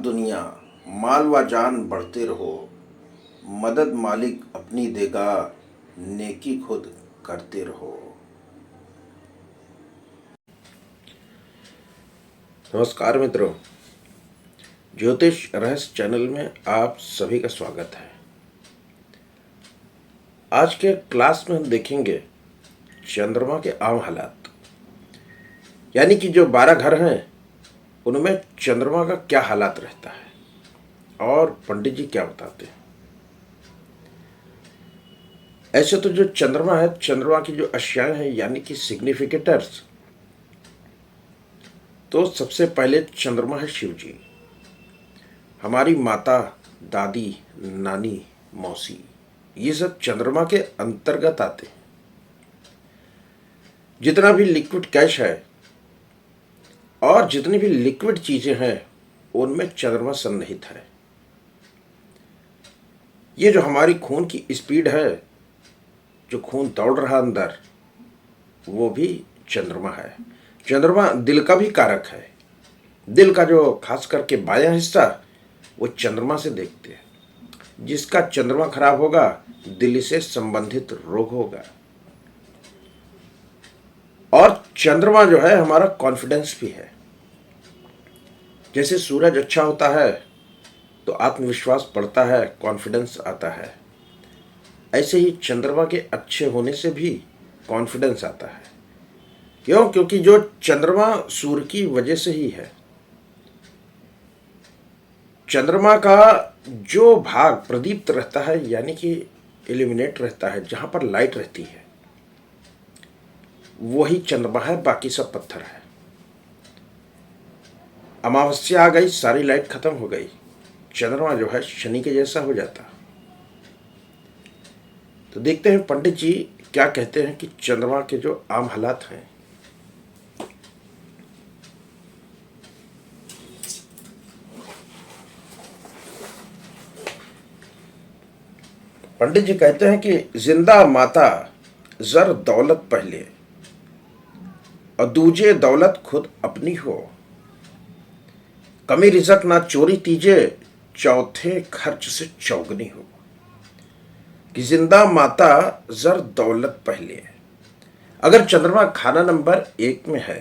दुनिया माल व जान बढ़ते रहो, मदद मालिक अपनी देगा, नेकी खुद करते रहो। नमस्कार मित्रों, ज्योतिष रहस्य चैनल में आप सभी का स्वागत है। आज के क्लास में हम देखेंगे चंद्रमा के आम हालात, यानी कि जो 12 घर हैं उनमें चंद्रमा का क्या हालात रहता है और पंडित जी क्या बताते हैं। ऐसे तो जो चंद्रमा है, चंद्रमा की जो अश्याएं हैं यानी कि सिग्निफिकेटर्स, तो सबसे पहले चंद्रमा है शिव जी, हमारी माता, दादी, नानी, मौसी, ये सब चंद्रमा के अंतर्गत आते हैं। जितना भी लिक्विड कैश है और जितनी भी लिक्विड चीजें हैं उनमें चंद्रमा सन्निहित है। ये जो हमारी खून की स्पीड है, जो खून दौड़ रहा अंदर, वो भी चंद्रमा है। चंद्रमा दिल का भी कारक है। दिल का जो खास करके बायां हिस्सा, वो चंद्रमा से देखते हैं। जिसका चंद्रमा खराब होगा, दिल से संबंधित रोग होगा। और चंद्रमा जो है हमारा कॉन्फिडेंस भी है। जैसे सूरज अच्छा होता है तो आत्मविश्वास बढ़ता है, कॉन्फिडेंस आता है, ऐसे ही चंद्रमा के अच्छे होने से भी कॉन्फिडेंस आता है। क्यों? क्योंकि जो चंद्रमा सूर्य की वजह से ही है। चंद्रमा का जो भाग प्रदीप्त रहता है यानी कि इल्यूमिनेट रहता है, जहां पर लाइट रहती है, वही चंद्रमा है, बाकी सब पत्थर है। अमावस्या आ गई, सारी लाइट खत्म हो गई, चंद्रमा जो है शनि के जैसा हो जाता। तो देखते हैं पंडित जी क्या कहते हैं कि चंद्रमा के जो आम हालात हैं। पंडित जी कहते हैं कि जिंदा माता जर दौलत पहले और दूजे दौलत खुद अपनी हो, कमी रिजक ना चोरी तीजे, चौथे खर्च से चौगनी हो। कि जिंदा माता जर दौलत पहले, अगर चंद्रमा खाना नंबर 1 में है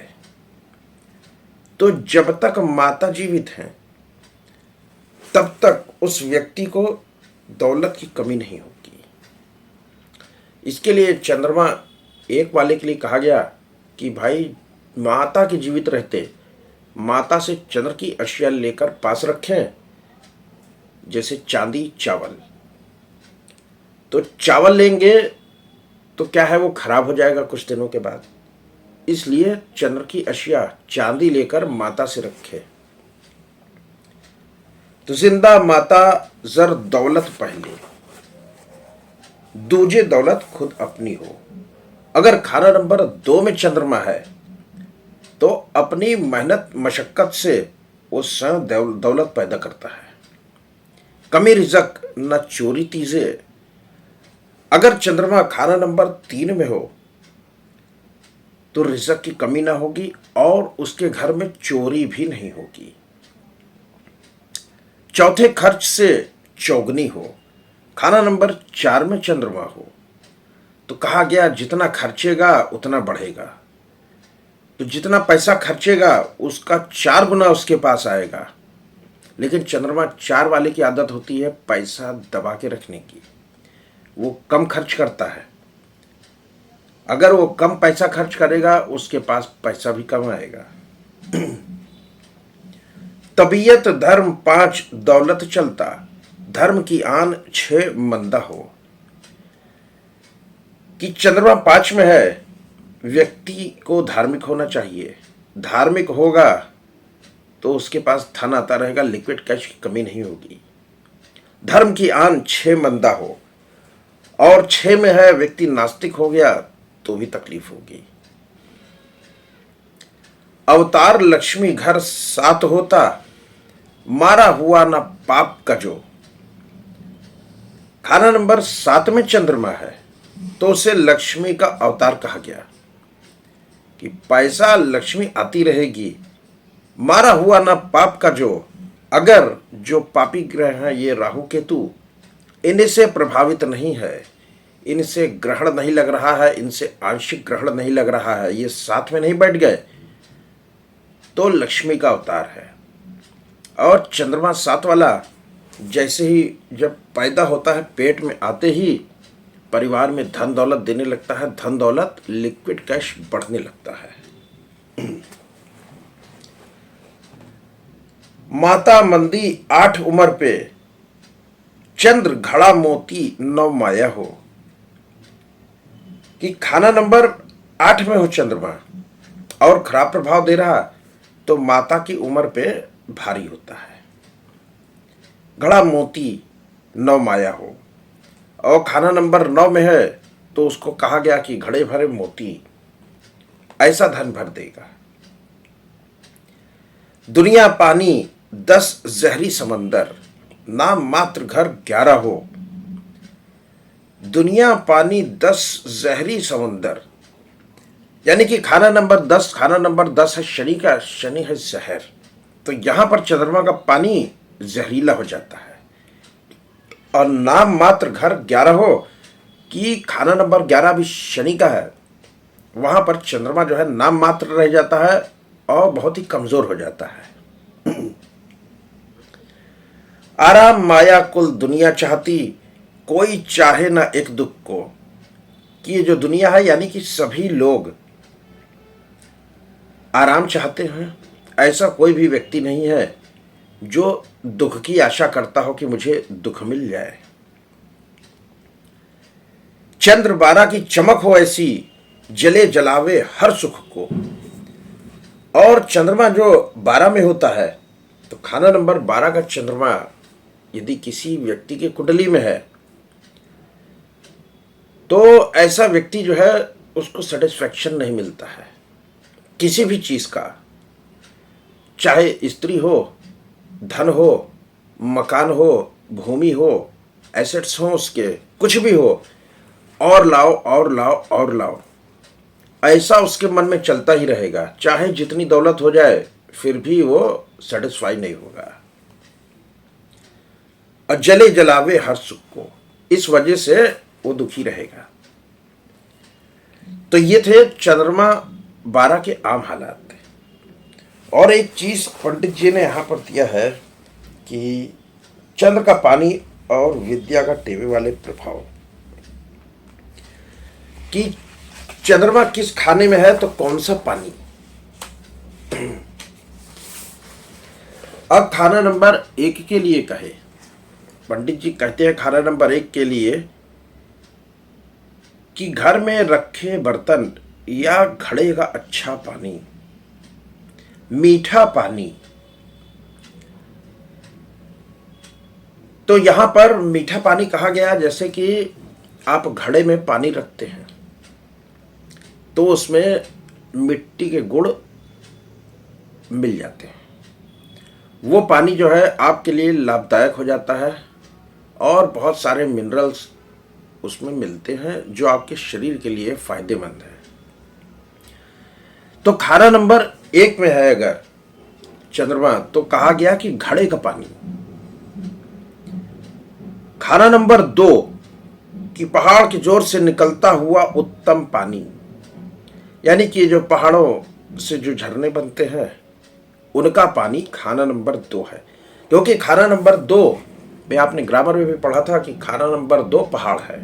तो जब तक माता जीवित हैं तब तक उस व्यक्ति को दौलत की कमी नहीं होगी। इसके लिए चंद्रमा 1 वाले के लिए कहा गया कि भाई माता के जीवित रहते माता से चंद्र की अशिया लेकर पास रखें, जैसे चांदी, चावल। तो चावल लेंगे तो क्या है, वो खराब हो जाएगा कुछ दिनों के बाद। इसलिए चंद्र की अशिया चांदी लेकर माता से रखे। तो जिंदा माता जर दौलत पहले, दूजे दौलत खुद अपनी हो। अगर खाना नंबर 2 में चंद्रमा है तो अपनी मेहनत मशक्कत से वो स्वयं दौलत पैदा करता है। कमी रिजक न चोरी तीजे, अगर चंद्रमा खाना नंबर 3 में हो तो रिजक की कमी ना होगी और उसके घर में चोरी भी नहीं होगी। चौथे खर्च से चौगनी हो, खाना नंबर 4 में चंद्रमा हो तो कहा गया जितना खर्चेगा उतना बढ़ेगा। तो जितना पैसा खर्चेगा उसका 4 गुना उसके पास आएगा। लेकिन चंद्रमा 4 वाले की आदत होती है पैसा दबा के रखने की, वो कम खर्च करता है। अगर वो कम पैसा खर्च करेगा उसके पास पैसा भी कम आएगा। तबीयत धर्म 5 दौलत चलता, धर्म की आन 6 मंदा हो। कि चंद्रमा 5 में है, व्यक्ति को धार्मिक होना चाहिए। धार्मिक होगा तो उसके पास धन आता रहेगा, लिक्विड कैश की कमी नहीं होगी। धर्म की आन 6 मंदा हो, और 6 में है व्यक्ति नास्तिक हो गया तो भी तकलीफ होगी। अवतार लक्ष्मी घर 7 होता, मारा हुआ ना पाप का जो। खाना नंबर 7 में चंद्रमा है तो उसे लक्ष्मी का अवतार कहा गया कि पैसा लक्ष्मी आती रहेगी, मारा हुआ ना पाप का जो, अगर जो पापी ग्रह हैं ये राहु केतु, इनसे प्रभावित नहीं है, इनसे ग्रहण नहीं लग रहा है, इनसे आंशिक ग्रहण नहीं लग रहा है, ये साथ में नहीं बैठ गए, तो लक्ष्मी का अवतार है। और चंद्रमा साथ वाला जैसे ही जब पैदा होता है, पेट में आते ही परिवार में धन दौलत देने लगता है, धन दौलत लिक्विड कैश बढ़ने लगता है। माता मंदी 8 उम्र पे चंद्र घड़ा मोती 9 माया हो, कि खाना नंबर 8 में हो चंद्रमा और खराब प्रभाव दे रहा, तो माता की उम्र पे भारी होता है। घड़ा मोती 9 माया हो और खाना नंबर 9 में है, तो उसको कहा गया कि घड़े भरे मोती ऐसा धन भर देगा। दुनिया पानी 10 जहरी समंदर, नाम मात्र घर 11 हो। दुनिया पानी 10 जहरी समंदर, यानी कि खाना नंबर 10, खाना नंबर 10 है शनि का, शनि है जहर, तो यहां पर चंद्रमा का पानी जहरीला हो जाता है। और नाम मात्र घर 11 हो, कि खाना नंबर 11 भी शनि का है, वहां पर चंद्रमा जो है नाम मात्र रह जाता है और बहुत ही कमजोर हो जाता है। आराम माया कुल दुनिया चाहती, कोई चाहे ना एक दुख को, कि ये जो दुनिया है यानी कि सभी लोग आराम चाहते हैं, ऐसा कोई भी व्यक्ति नहीं है जो दुख की आशा करता हो कि मुझे दुख मिल जाए। चंद्र 12 की चमक हो ऐसी, जले जलावे हर सुख को। और चंद्रमा जो 12 में होता है, तो खाना नंबर 12 का चंद्रमा यदि किसी व्यक्ति के कुंडली में है, तो ऐसा व्यक्ति जो है उसको सेटिस्फैक्शन नहीं मिलता है किसी भी चीज का, चाहे स्त्री हो, धन हो, मकान हो, भूमि हो, एसेट्स हो, उसके कुछ भी हो, और लाओ और लाओ और लाओ, ऐसा उसके मन में चलता ही रहेगा। चाहे जितनी दौलत हो जाए फिर भी वो सेटिस्फाई नहीं होगा। और जले जलावे हर सुख को, इस वजह से वो दुखी रहेगा। तो ये थे चंद्रमा 12 के आम हालात। और एक चीज पंडित जी ने यहां पर दिया है कि चंद्र का पानी और विद्या का टेवे वाले प्रभाव, कि चंद्रमा किस खाने में है तो कौन सा पानी। अब खाना नंबर 1 के लिए कहे, पंडित जी कहते हैं खाना नंबर 1 के लिए कि घर में रखे बर्तन या घड़े का अच्छा पानी, मीठा पानी। तो यहां पर मीठा पानी कहा गया जैसे कि आप घड़े में पानी रखते हैं तो उसमें मिट्टी के गुण मिल जाते हैं, वो पानी जो है आपके लिए लाभदायक हो जाता है और बहुत सारे मिनरल्स उसमें मिलते हैं जो आपके शरीर के लिए फायदेमंद है। तो खाना नंबर 1 में है अगर चंद्रमा, तो कहा गया कि घड़े का पानी। खाना नंबर 2 कि पहाड़ की जोर से निकलता हुआ उत्तम पानी, यानी कि जो पहाड़ों से जो झरने बनते हैं उनका पानी खाना नंबर 2 है। क्योंकि खाना नंबर 2 में आपने ग्रामर में भी पढ़ा था कि खाना नंबर 2 पहाड़ है,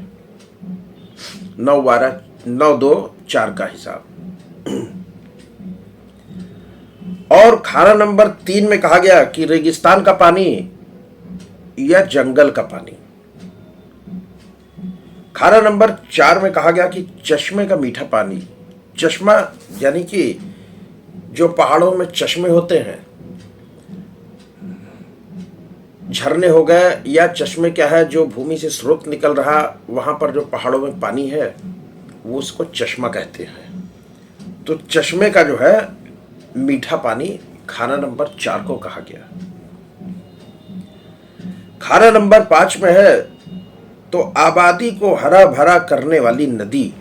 9 12 9 2 4 का हिसाब। और खाना नंबर 3 में कहा गया कि रेगिस्तान का पानी या जंगल का पानी। खाना नंबर 4 में कहा गया कि चश्मे का मीठा पानी। चश्मा यानी कि जो पहाड़ों में चश्मे होते हैं, झरने हो गए, या चश्मे क्या है जो भूमि से स्रोत निकल रहा, वहां पर जो पहाड़ों में पानी है वो उसको चश्मा कहते हैं। तो चश्मे का जो है मीठा पानी खाना नंबर 4 को कहा गया। खाना नंबर 5 में है तो आबादी को हरा भरा करने वाली नदी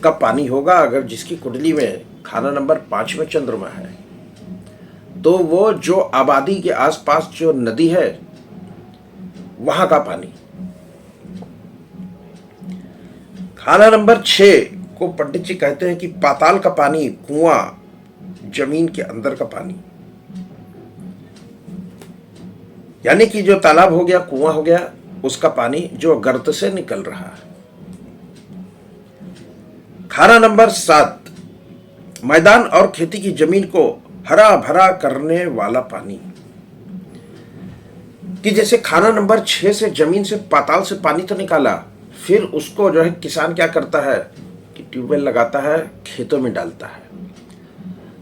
का पानी होगा, अगर जिसकी कुंडली में खाना नंबर 5 में चंद्रमा है। तो वो जो आबादी के आसपास जो नदी है वहां का पानी। खाना नंबर 6 को पंडित जी कहते हैं कि पाताल का पानी, कुआं, जमीन के अंदर का पानी, यानी कि जो तालाब हो गया, कुआं हो गया, उसका पानी जो गर्त से निकल रहा है। खाना नंबर 7 मैदान और खेती की जमीन को हरा भरा करने वाला पानी, कि जैसे खाना नंबर 6 से जमीन से, पाताल से पानी तो निकाला, फिर उसको जो है किसान क्या करता है कि ट्यूबवेल लगाता है, खेतों में डालता है।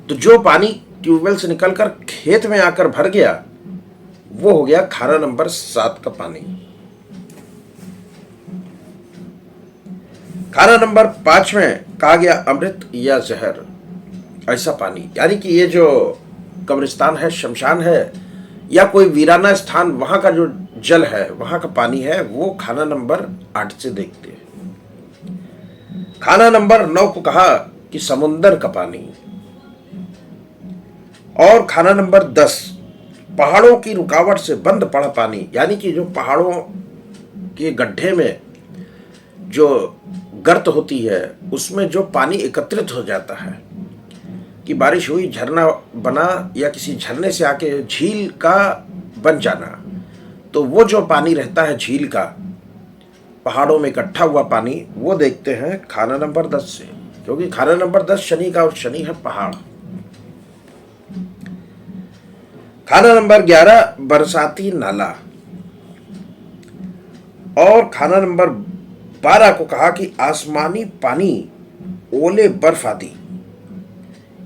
तो जो पानी ट्यूबवेल से निकलकर खेत में आकर भर गया, वो हो गया खाना नंबर 7 का पानी। खाना नंबर 5 में कहा गया अमृत या जहर, ऐसा पानी, यानी कि ये जो कब्रिस्तान है, शमशान है, या कोई वीराना स्थान, वहां का जो जल है, वहां का पानी है, वो खाना नंबर 8 से देखते हैं। खाना नंबर 9 को कहा कि समुंदर का पानी। और खाना नंबर 10 पहाड़ों की रुकावट से बंद पड़ा पानी, यानी कि जो पहाड़ों के गड्ढे में जो गर्त होती है, उसमें जो पानी एकत्रित हो जाता है, कि बारिश हुई, झरना बना, या किसी झरने से आके झील का बन जाना, तो वो जो पानी रहता है झील का, पहाड़ों में इकट्ठा हुआ पानी, वो देखते हैं खाना नंबर 10 से, क्योंकि खाना नंबर 10 शनि का, और शनि है पहाड़। खाना नंबर 11 बरसाती नाला। और खाना नंबर 12 को कहा कि आसमानी पानी, ओले, बर्फ आदि।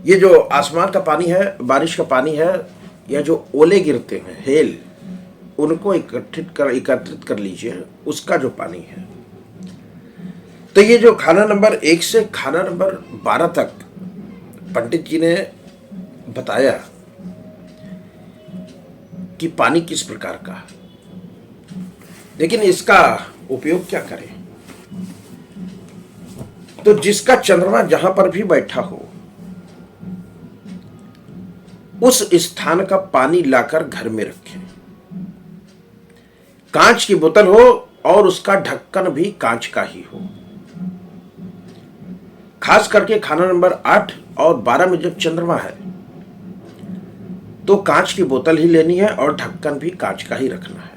ये जो आसमान का पानी है, बारिश का पानी है, या जो ओले गिरते हैं, हेल, उनको एकत्रित कर लीजिए, उसका जो पानी है। तो ये जो खाना नंबर 1 से खाना नंबर 12 तक पंडित जी ने बताया कि पानी किस प्रकार का, लेकिन इसका उपयोग क्या करें। तो जिसका चंद्रमा जहां पर भी बैठा हो, उस स्थान का पानी लाकर घर में रखें। कांच की बोतल हो और उसका ढक्कन भी कांच का ही हो। खास करके खाना नंबर 8 और 12 में जब चंद्रमा है, तो कांच की बोतल ही लेनी है और ढक्कन भी कांच का ही रखना है।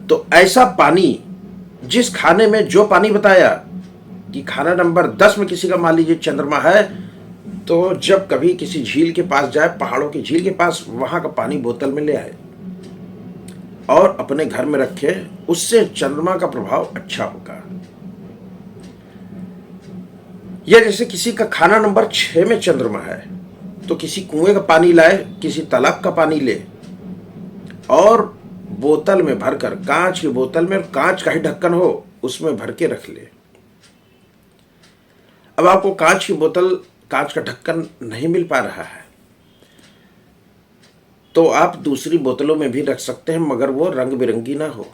तो ऐसा पानी, जिस खाने में जो पानी बताया कि खाना नंबर 10 में किसी का मान लीजिए चंद्रमा है, तो जब कभी किसी झील के पास जाए, पहाड़ों की झील के पास, वहां का पानी बोतल में ले आए और अपने घर में रखे, उससे चंद्रमा का प्रभाव अच्छा होगा। या जैसे किसी का खाना नंबर 6 में चंद्रमा है, तो किसी कुएं का पानी लाए, किसी तालाब का पानी ले और बोतल में भरकर, कांच की बोतल में, कांच का ही ढक्कन हो, उसमें भर के रख ले। अब आपको कांच की बोतल, कांच का ढक्कन नहीं मिल पा रहा है, तो आप दूसरी बोतलों में भी रख सकते हैं, मगर वो रंग बिरंगी ना हो।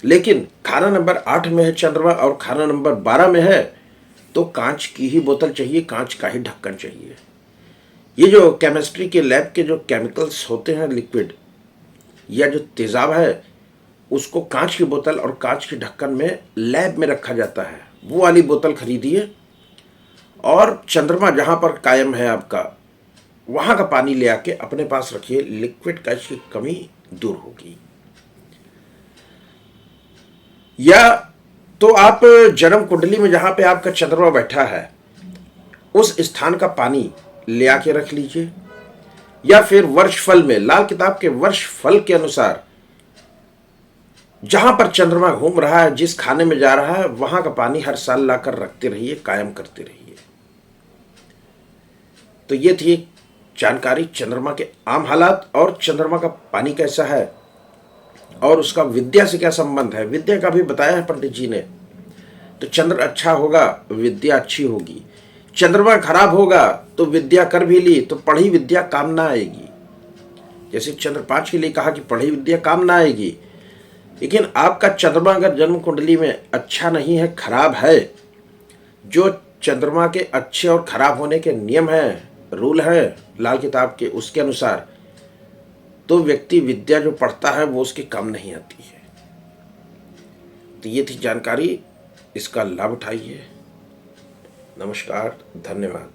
लेकिन खाना नंबर 8 में है चंद्रमा और खाना नंबर 12 में है, तो कांच की ही बोतल चाहिए, कांच का ही ढक्कन चाहिए। ये जो केमिस्ट्री के लैब के जो केमिकल्स होते हैं, लिक्विड या जो तेजाब है, उसको कांच की बोतल और कांच के ढक्कन में लैब में रखा जाता है। वो वाली बोतल खरीदिए और चंद्रमा जहां पर कायम है आपका, वहां का पानी ले आके अपने पास रखिए, लिक्विड का की कमी दूर होगी। या तो आप जन्म कुंडली में जहां पे आपका चंद्रमा बैठा है, उस स्थान का पानी ले आके रख लीजिए, या फिर वर्ष फल में, लाल किताब के वर्ष फल के अनुसार जहां पर चंद्रमा घूम रहा है, जिस खाने में जा रहा है, वहां का पानी हर साल लाकर रखते रहिए, कायम करते रहिए। तो ये थी एक जानकारी चंद्रमा के आम हालात और चंद्रमा का पानी कैसा है और उसका विद्या से क्या संबंध है। विद्या का भी बताया है पंडित जी ने। तो चंद्र अच्छा होगा, विद्या अच्छी होगी। चंद्रमा खराब होगा तो विद्या कर भी ली तो पढ़ी विद्या काम ना आएगी। जैसे चंद्र 5 के लिए कहा कि पढ़ी विद्या काम ना आएगी, लेकिन आपका चंद्रमा अगर जन्म कुंडली में अच्छा नहीं है, खराब है, जो चंद्रमा के अच्छे और खराब होने के नियम हैं रूल है लाल किताब के, उसके अनुसार तो व्यक्ति विद्या जो पढ़ता है वो उसकी कम नहीं आती है। तो ये थी जानकारी, इसका लाभ उठाइए। नमस्कार, धन्यवाद।